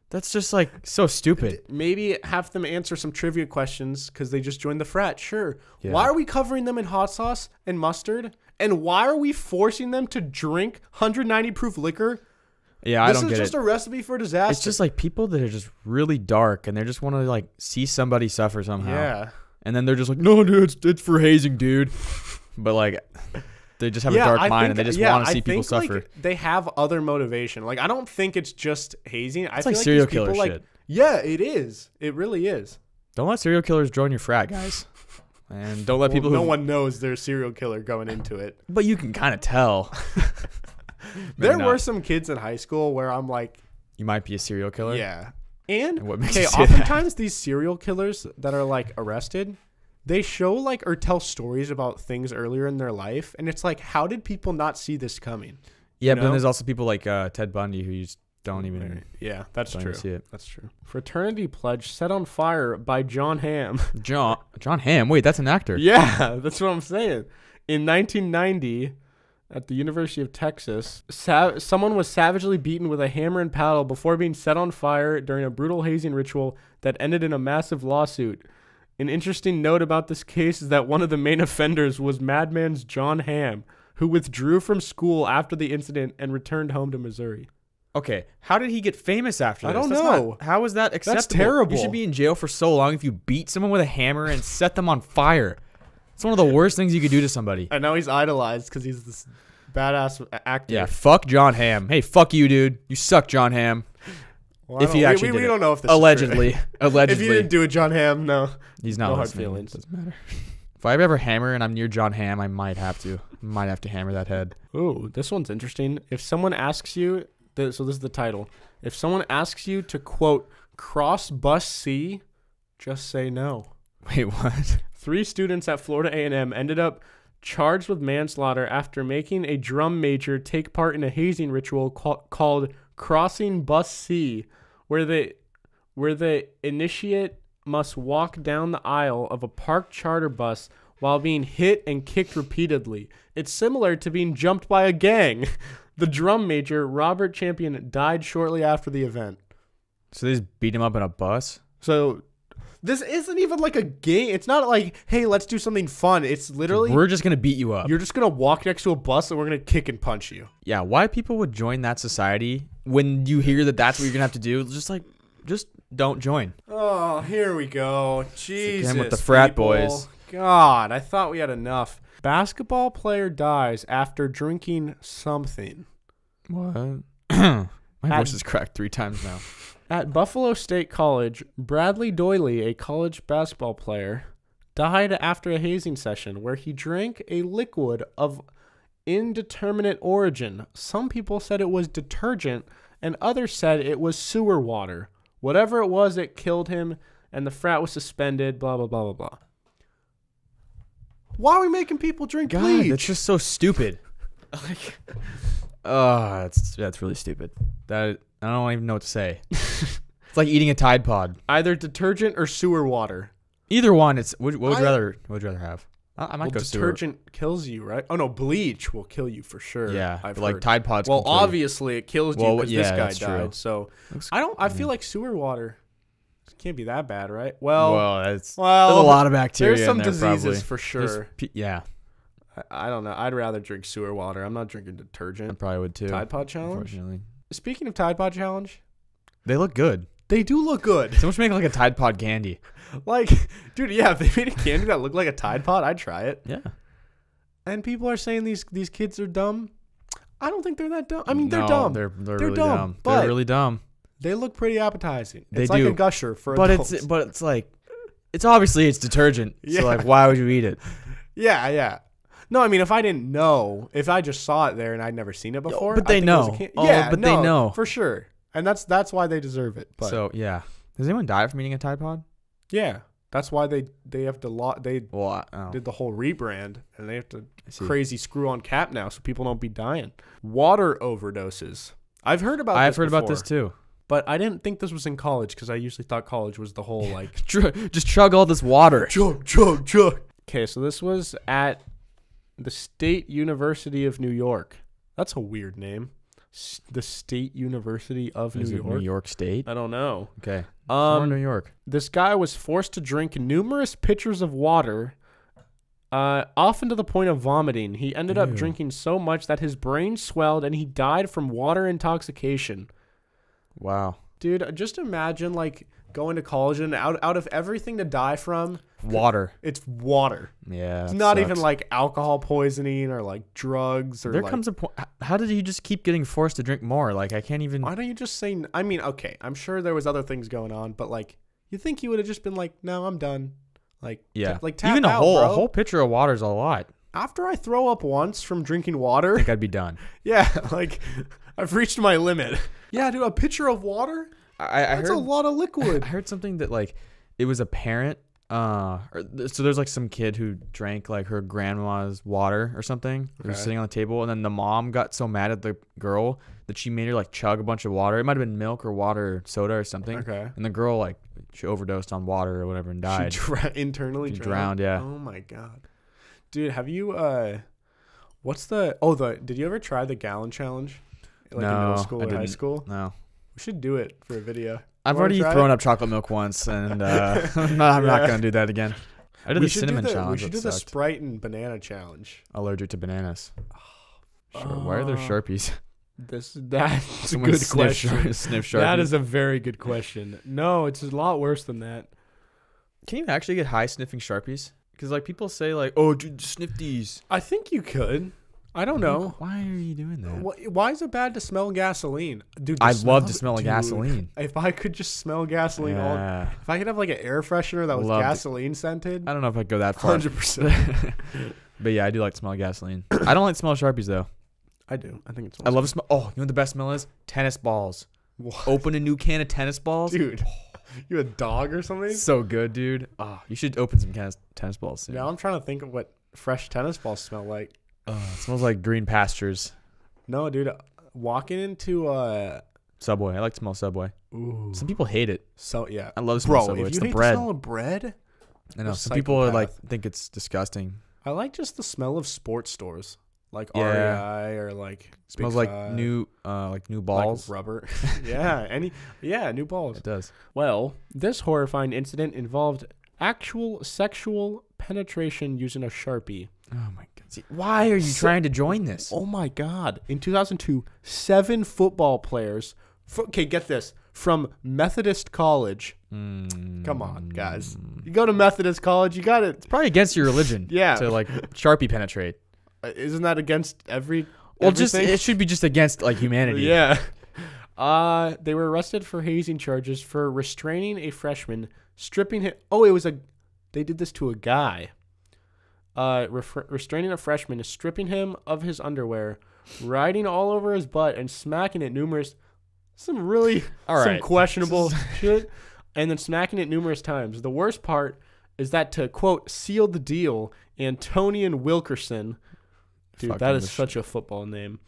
That's just like so stupid.
Maybe have them answer some trivia questions because they just joined the frat. Sure.
Yeah.
Why are we covering them in hot sauce and mustard? And why are we forcing them to drink 190 proof liquor?
Yeah, I don't
This
get
is just
it.
a recipe for disaster.
It's just like people that are just really dark and they just want to like see somebody suffer somehow.
yeah.
And then they're just like, no, dude, it's for hazing, dude. But like, they just have a dark mind and they just want to see people suffer.
Like, they have other motivation. Like I don't think it's just hazing. I
It's
feel
like
like
serial
these people,
killer
like,
shit.
yeah, it is. It really is.
Don't let serial killers join your frat, guys. And don't let
Well,
people who.
no one knows they're a serial killer going into it.
But you can kind of tell.
There
Maybe
were
not.
some kids in high school where I'm like,
You might be a serial killer.
yeah. And
And what makes
okay,
you say that?
oftentimes these serial killers that are like arrested, they show like or tell stories about things earlier in their life, and it's like, how did people not see this coming?
Yeah,
You
but then
know?
there's also people like Ted Bundy who you just don't even
Yeah, that's
don't
true.
even see it.
That's true. Fraternity pledge set on fire by John Hamm.
John Hamm. Wait, that's an actor.
Yeah, that's what I'm saying. In 1990, at the University of Texas, someone was savagely beaten with a hammer and paddle before being set on fire during a brutal hazing ritual that ended in a massive lawsuit. An interesting note about this case is that one of the main offenders was Madman's John Hamm, who withdrew from school after the incident and returned home to Missouri.
Okay, how did he get famous after
I
this?
don't
That's
know.
how is that acceptable?
terrible.
You should be in jail for so long if you beat someone with a hammer and set them on fire. It's one of the worst things you could do to somebody.
And now he's idolized because he's this badass actor.
Yeah, fuck John Hamm. Hey, fuck you, dude. You suck, John Hamm.
Well,
If he actually
we
did it.
don't know if this
Allegedly.
is true.
Allegedly.
If you didn't do it, John Hamm, no.
He's not
no hard
listening.
feelings.
Doesn't matter. If I ever hammer and I'm near John Hamm, I might have to. Hammer that head.
Ooh, this one's interesting. If someone asks you, so this is the title. If someone asks you to, quote, cross bus C, just say no.
Wait, what?
3 students at Florida A&M ended up charged with manslaughter after making a drum major take part in a hazing ritual called Crossing Bus C, where the initiate must walk down the aisle of a parked charter bus while being hit and kicked repeatedly. It's similar to being jumped by a gang. The drum major, Robert Champion, died shortly after the event.
So they just beat him up in a bus?
So this isn't even like a game. It's not like, hey, let's do something fun. It's literally,
We're just going to beat you up.
you're just going to walk next to a bus and we're going to kick and punch you.
Yeah, why people would join that society when you hear that that's what you're going to have to do, just don't join.
Oh, here we go. Jesus.
with the frat
people.
boys.
God, I thought we had enough. Basketball player dies after drinking something.
What? My
At-
voice is cracked 3 times now.
At Buffalo State College, Bradley Doyley, a college basketball player, died after a hazing session where he drank a liquid of indeterminate origin. Some people said it was detergent, and others said it was sewer water. Whatever it was, it killed him, and the frat was suspended, blah, blah, blah, blah, blah. Why are we making people drink
God,
bleach?
that's just so stupid. Like, that's really stupid. That I don't even know what to say. It's like eating a Tide Pod.
Either detergent or sewer water.
Either one. It's what would you rather have? I might
Well,
go sewer.
detergent kills you, right? Oh, no, bleach will kill you for sure.
Yeah,
I've
but like
heard.
Tide Pods.
Well,
can kill you.
obviously it kills you
Well,
because
yeah,
this guy
that's true.
died. So
Looks-
I feel like sewer water Can't be that bad, right? Well,
there's a lot of bacteria.
There's some
in there,
diseases
probably.
for sure.
Yeah,
I don't know. I'd rather drink sewer water. I'm not drinking
I
detergent.
probably would too.
Tide Pod Challenge.
Unfortunately,
Speaking of Tide Pod Challenge,
they look good.
they do look good.
Someone should make like a Tide Pod candy.
Like, dude, yeah, if they made a candy that looked like a Tide Pod, I'd try it.
Yeah.
And people are saying these kids are dumb. I don't think they're that dumb. I mean, they're
No,
dumb.
They're really
dumb,
dumb.
but-
They're really dumb.
They look pretty appetizing.
They
It's like
do.
a gusher for
But
adults.
it's like, it's obviously it's detergent.
Yeah.
So like, why would you eat it?
Yeah. No, I mean, if I didn't know, if I just saw it there and I'd never seen it before,
but
I
they
think it was a
know.
can-
Oh,
yeah,
but they
no,
know.
for sure, and that's why they deserve it. But
So yeah, does anyone die from eating a Tide Pod?
yeah, that's why they have to they
Well, oh,
did the whole rebrand and they have to
I see.
crazy screw on cap now so people don't be dying. Water overdoses. I've heard about.
I've
this
heard about this
before,
too.
but I didn't think this was in college because I usually thought college was the whole like
Just chug all this water.
chug. Okay, so this was at the State University of New York. That's a weird name. The State University of
Is
New
it
York.
New York State?
I don't know.
Okay. Somewhere in New
Um,
York.
this guy was forced to drink numerous pitchers of water, often to the point of vomiting. He ended up
Ew.
drinking so much that his brain swelled and he died from water intoxication.
Wow.
Dude, just imagine like going to college and out of everything to die from,
Water.
it's water.
Yeah.
It's
that
not
sucks.
even like alcohol poisoning or like drugs or
There
like,
comes a point. How did he just keep getting forced to drink more? Like I can't even.
why don't you just say? I mean, okay, I'm sure there was other things going on, but like, you think he would have just been like, "No, I'm done." Like,
Yeah.
like tap
Even
out,
a
bro.
whole pitcher of water is a lot.
After I throw up once from drinking
I
water,
think I'd be done.
yeah, like I've reached my limit. Yeah, dude, a pitcher of water?
I
That's
heard.
a lot of liquid.
I heard something that like it was a parent. So there's like some kid who drank like her grandma's water or something. It was
Okay.
sitting on the table, and then the mom got so mad at the girl that she made her like chug a bunch of water. It might have been milk or water or soda or something.
Okay.
And the girl like she overdosed on water or whatever and died.
She internally
She
drowned.
drowned, yeah.
Oh my god, dude, have you did you ever try the gallon challenge? Like in
No,
middle school
I
or high
didn't.
school?
No,
We should do it for a video.
I've
Wanna
already
try
thrown
it?
up chocolate milk once, and I'm not
Yeah.
gonna do that again. I did
We
the
should
cinnamon
We
challenge.
should do
that
the
sucked.
Sprite and banana challenge.
Allergic to bananas. Sure. Why are there Sharpies?
That's a
Someone
good
sniff
question.
Sniff Sharpies.
That is a very good question. No, it's a lot worse than that.
Can you actually get high sniffing Sharpies? Because like people say like, oh, dude, sniff these.
I think you could. I don't know.
Why are you doing that?
Why is it bad to smell gasoline? Dude,
I'd love to smell like gasoline.
If I could just smell gasoline
Yeah.
if I could have like an air freshener that was
Loved it.
gasoline scented,
I don't know if I'd go that far.
100%.
But yeah, I do like to smell gasoline. I don't like to smell Sharpies though.
I do. I think it's
I love to smell. Oh, you know what the best smell is? Tennis balls.
What?
Open a new can of tennis balls.
Dude, you a dog or something?
So good, dude. Oh, you should open some tennis balls soon.
Now I'm trying to think of what fresh tennis balls smell like.
It smells like green pastures.
No, dude, walking into
Subway. I like to smell Subway.
ooh,
Some people hate it.
so yeah.
I love to smell
Bro,
Subway.
if
It's
you
the
hate
bread.
the smell of bread,
I know.
a
Some people are like
psychopath.
think it's disgusting.
I like just the smell of sports stores, like
Yeah.
REI or like
Smells
Big
like
Five,
new
like
balls.
rubber. New balls.
It does.
Well, this horrifying incident involved actual sexual penetration using a Sharpie.
Oh my god. See, why are you trying to join this?
Oh my God. In 2002, 7 football players, okay, get this, from Methodist College. Come on, guys. You go to Methodist College, you got it.
It's probably against your religion.
Yeah.
To like Sharpie penetrate.
Isn't that against every.
Well, just
everything?
it should be just against like humanity.
Yeah. They were arrested for hazing charges for restraining a freshman, stripping him. Oh, they did this to a guy. Restraining a freshman, stripping him of his underwear, riding all over his butt, and smacking it numerous. Some really
All
some
right.
questionable shit, and then smacking it numerous times. The worst part is that to quote seal the deal, Antonian Wilkerson, dude,
Fucking
that is
the
such a football name,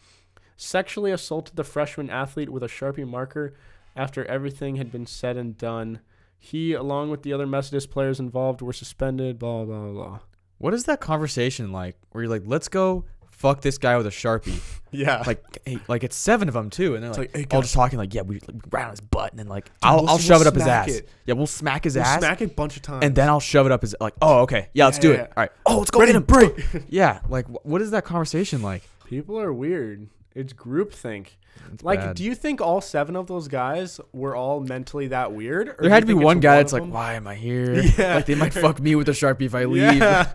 sexually assaulted the freshman athlete with a Sharpie marker after everything had been said and done. He, along with the other Methodist players involved, were suspended. Blah blah blah.
What is that conversation like? Where you're like, let's go fuck this guy with a Sharpie.
Yeah.
Like, hey, like it's 7 of them too, and they're
It's
like,
like, hey,
all
guys.
just talking like, yeah, we right on his butt, and then like,
we'll
I'll shove it up his
smack
ass.
it.
Yeah, we'll smack his
We'll
ass,
smack it a bunch of times.
and then I'll shove it up his like. Oh, okay, yeah, let's do
Yeah.
it. All right. Oh, let's go
Ready,
get him.
break.
Yeah, like what is that conversation like?
People are weird. It's groupthink.
It's
Like,
bad.
do you think all 7 of those guys were all mentally that weird? Or
There
do
had
you
to be
think it's
one guy
of
that's like,
them?
why am I here?
Yeah.
Like they might fuck me with a Sharpie if I leave.
Yeah.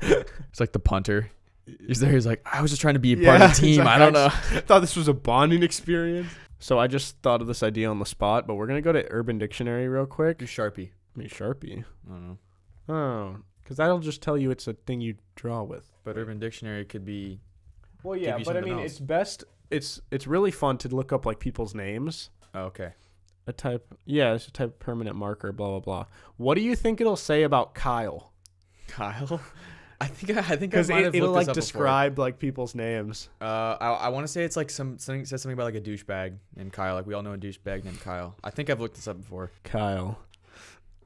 It's like the punter. He's there. He's like, I was just trying to be a
Yeah,
part of the team.
he's like,
I don't know.
I thought this was a bonding experience. So I just thought of this idea on the spot, but we're going to go to Urban Dictionary real quick.
Sharpie.
I mean, Sharpie.
I don't know.
Oh, because that'll just tell you it's a thing you draw with.
But Urban Dictionary could be.
Well,
yeah,
yeah,
you
but I
something
mean,
else.
it's best. It's really fun to look up like people's names.
Oh, okay.
It's a type of permanent marker. Blah blah blah. What do you think it'll say about Kyle?
Kyle. I think I
Because
might have
it'll
looked this
like
up
describe like people's names.
before. I want to say it's like something says something about like a douchebag named Kyle. Like we all know a douchebag named Kyle. I think I've looked this up before.
Kyle.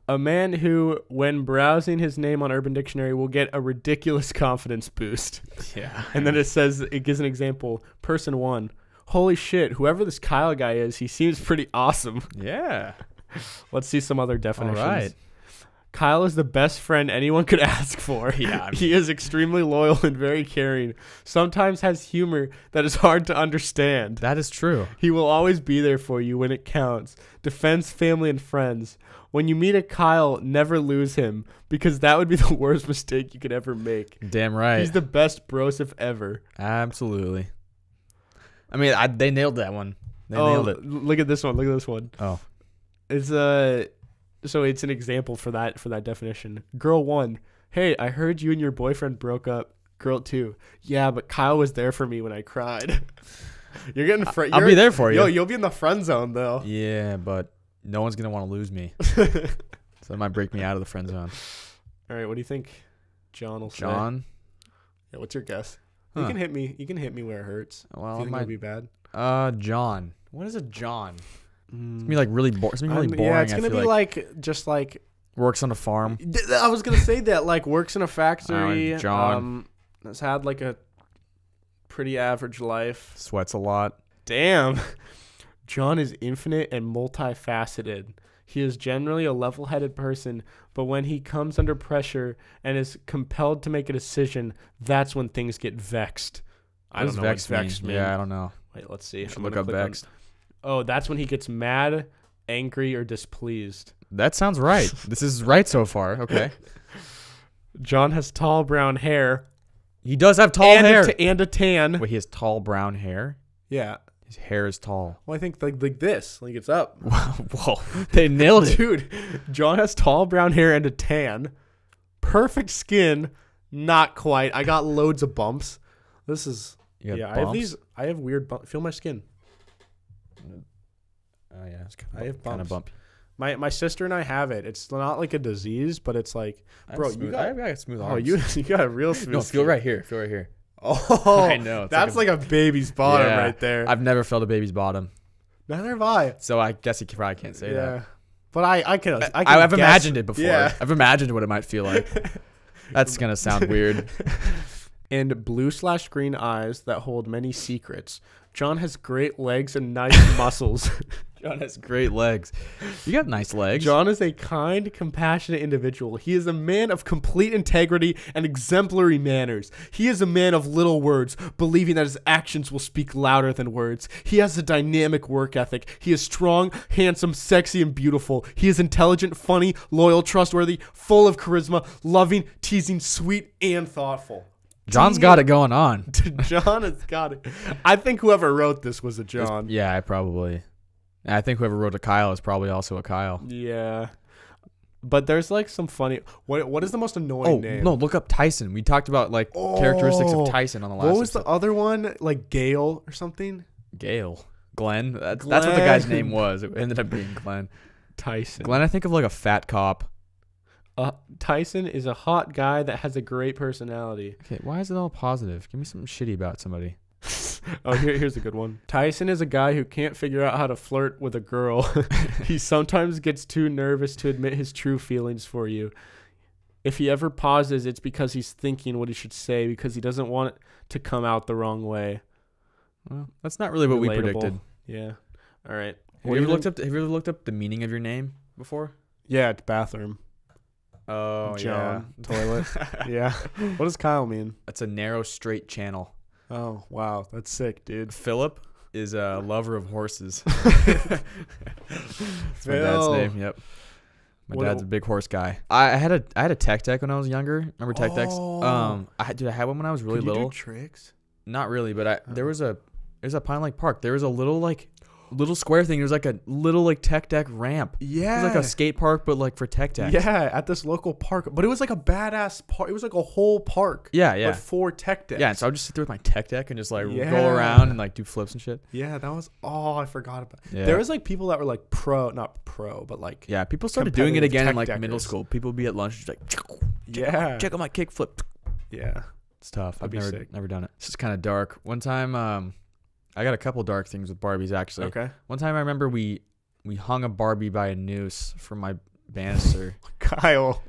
A man who, when browsing his name on Urban Dictionary, will get a ridiculous confidence boost.
Yeah.
And then it gives an example. Person 1. Holy shit, whoever this Kyle guy is, he seems pretty awesome.
Yeah.
Let's see some other definitions.
All right.
Kyle is the best friend anyone could ask for.
Yeah, I mean-
He is extremely loyal and very caring. Sometimes has humor that is hard to understand.
That is true.
He will always be there for you when it counts. Defends family and friends. When you meet a Kyle, never lose him, because that would be the worst mistake you could ever make.
Damn right.
He's the best brosif ever.
Absolutely. I mean, they nailed that one. They nailed it.
Look at this one. Look at this one.
Oh.
It's so it's an example for that definition. Girl 1. Hey, I heard you and your boyfriend broke up. Girl 2. Yeah, but Kyle was there for me when I cried. You're getting
I'll be there for you.
Yo, you'll be in the friend zone though.
Yeah, but no one's gonna want to lose me, so it might break me out of the friend zone.
All right, what do you think John will say?
John.
Yeah, what's your guess?
Huh.
You can hit me. You can hit me where it hurts.
Well,
Do you think
my
it'll be bad?
John. What is a John? It's gonna be like really boring. It's gonna be really boring.
Yeah, it's
I
gonna
feel
be like just like
works on a farm.
I was gonna say that, like works in a factory.
John.
Has had like a pretty average life.
Sweats a lot.
Damn. John is infinite and multifaceted. He is generally a level-headed person, but when he comes under pressure and is compelled to make a decision, that's when things get vexed. I don't know what vexed mean.
Yeah, I don't know.
Wait, let's see.
I should
I'm
look
gonna
up
click on-
vexed.
Oh, that's when he gets mad, angry, or displeased.
That sounds right. This is right so far. Okay.
John has tall brown hair.
He does have tall
and
hair.
and a tan.
Wait, he has tall brown hair.
Yeah.
His hair is tall.
Well, I think like this. Like it's up.
Whoa, they nailed it.
Dude, John has tall brown hair and a tan. Perfect skin. Not quite. I got loads of bumps. This is...
You got
Yeah,
bumps?
I have weird bumps. Feel my skin.
Oh yeah, it's
I have
kind of
bumps.
bumpy.
My sister and I have it. It's not like a disease, but it's like... Bro, you got...
I got smooth
Oh,
arms.
you got a real smooth
No,
skin.
feel right here. Feel right here.
Oh,
I know. It's
that's like a baby's bottom right there.
I've never felt a baby's bottom,
Neither have I.
so I guess you probably can't say that.
But I can
I've
guess.
imagined it before.
Yeah.
I've imagined what it might feel like. That's gonna sound weird.
And blue/green eyes that hold many secrets. John has great legs and nice muscles.
John has great legs. You got nice legs.
John is a kind, compassionate individual. He is a man of complete integrity and exemplary manners. He is a man of little words, believing that his actions will speak louder than words. He has a dynamic work ethic. He is strong, handsome, sexy, and beautiful. He is intelligent, funny, loyal, trustworthy, full of charisma, loving, teasing, sweet, and thoughtful.
John's got it going on.
John has got it. I think whoever wrote this was a John.
Yeah, I probably. I think whoever wrote a Kyle is probably also a Kyle.
Yeah. But there's like some funny... What is the most annoying name?
No, look up Tyson. We talked about like characteristics of Tyson on the last
What was
episode.
the other one? Like Gale or something?
Gale. Glenn. That's what the guy's name was. It ended up being Glenn.
Tyson.
Glenn, I think of like a fat cop.
Tyson is a hot guy that has a great personality.
Okay, why is it all positive? Give me something shitty about somebody.
Oh, here's a good one. Tyson is a guy who can't figure out how to flirt with a girl. He sometimes gets too nervous to admit his true feelings for you. if he ever pauses, it's because he's thinking what he should say because he doesn't want it to come out the wrong way.
Well, that's not really what we
Relatable.
predicted.
Yeah. All right.
Have you ever looked up the meaning of your name before?
Yeah, it's bathroom.
Oh,
John.
yeah.
Toilet. Yeah. What does Kyle mean?
That's a narrow, straight channel.
Oh, wow. That's sick, dude.
Philip is a lover of horses. That's my dad's name. Yep. My dad's a big horse guy. I had a tech deck when I was younger. Remember tech decks? I had one when I was really
Could you
little.
do tricks?
Not really, but there was a Pine Lake Park. There was a little square thing. It was like a little like tech deck ramp.
Yeah.
It was like a skate park, but like for tech decks.
Yeah, at this local park. But it was like a badass park. It was like a whole park.
Yeah, yeah.
But for tech decks.
Yeah, and so I would just sit there with my tech deck and just like
Yeah.
roll around and like do flips and shit.
Yeah, that was, I forgot about it.
Yeah.
There was like people that were like not pro, but like.
Yeah, people started doing it again in like
tech
middle
deckers.
school. People would be at lunch just like,
Yeah.
check out my kick flip.
Yeah.
It's tough.
That'd be
I've
sick.
never done it. It's just kind of dark. One time, I got a couple dark things with Barbies actually.
Okay.
One time I remember we hung a Barbie by a noose from my banister.
Kyle.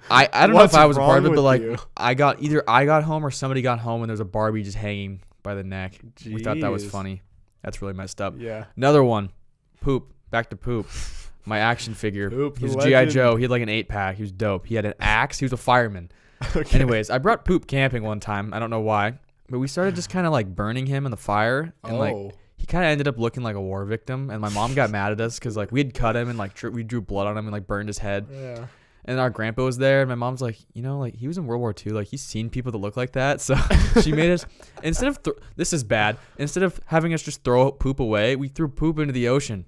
I don't know if
What's
I was a part of it,
wrong
but like
with you?
I got home or somebody got home and there was a Barbie just hanging by the neck. We thought that was
Jeez.
funny. That's really messed up.
Yeah.
Another one, poop. Back to poop. My action figure.
Poop,
He was
the
G.I.
legend.
Joe. He had like an 8-pack. He was dope. He had an axe. He was a fireman.
Okay.
Anyways, I brought Poop camping one time. I don't know why, but we started just kind of like burning him in the fire, and like he kind of ended up looking like a war victim. And my mom got mad at us because like we had cut him and like we drew blood on him and like burned his head.
Yeah.
And our grandpa was there, and my mom's like, like he was in World War II, like he's seen people that look like that. So she made us instead of this is bad. Instead of having us just throw Poop away, we threw Poop into the ocean.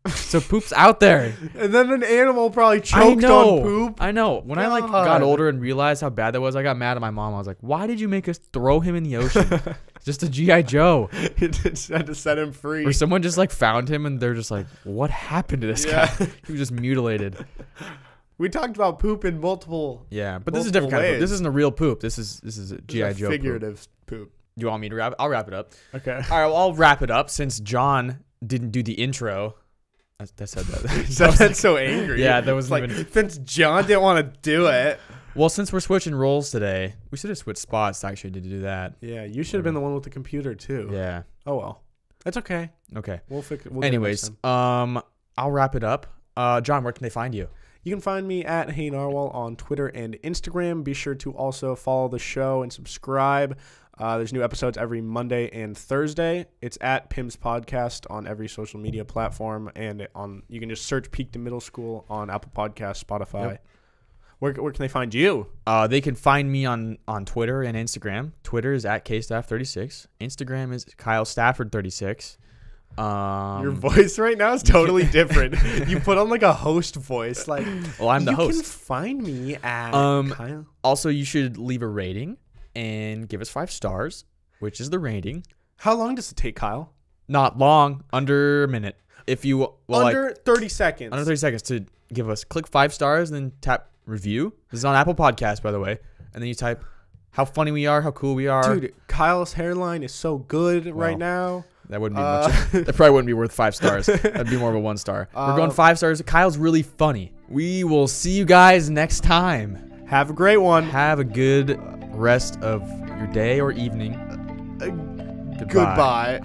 So Poop's out there.
And then an animal probably choked on poop.
I know. When I like got older and realized how bad that was, I got mad at my mom. I was like, "Why did you make us throw him in the ocean? Just a GI Joe."
You just had to set him free.
Or someone just like found him and they're just like, "What happened to this guy? He was just mutilated."
We talked about poop in multiple.
Yeah, but this is a different kind of poop. This isn't a real poop. This is a GI Joe
figurative poop.
Do you want me to wrap it? I'll wrap it up.
Okay.
All right, well, I'll wrap it up since John didn't do the intro. I said that.
That's so angry.
Yeah, that was
like
even.
since John didn't want to do it.
Well, since we're switching roles today, we should have switched spots actually to do that.
Yeah, you should have been the one with the computer too.
Yeah.
Oh well, that's okay.
Okay.
We'll fix it. We'll
Anyways, I'll wrap it up. John, where can they find you?
you can find me at Hey Narwhal on Twitter and Instagram. Be sure to also follow the show and subscribe. There's new episodes every Monday and Thursday. It's at Pim's Podcast on every social media platform, and you can just search Peak to Middle School on Apple Podcasts, Spotify.
Yep.
Where can they find you?
They can find me on Twitter and Instagram. Twitter is at KStaff36. Instagram is Kyle Stafford36.
Your voice right now is totally different. You put on like a host voice, like.
Well, I'm the host.
You can find me at Kyle.
Also, you should leave a rating and give us 5 stars, which is the rating.
How long does it take, Kyle?
Not long, under a minute. If you
under 30 seconds.
Under 30 seconds to give us. Click 5 stars, then tap review. This is on Apple Podcasts, by the way. And then you type how funny we are, how cool we are.
Dude, Kyle's hairline is so good right now.
That wouldn't be much. That probably wouldn't be worth 5 stars. That'd be more of a 1 star. We're going 5 stars. Kyle's really funny. We will see you guys next time.
Have a great one.
Have a good rest of your day or evening.
Goodbye.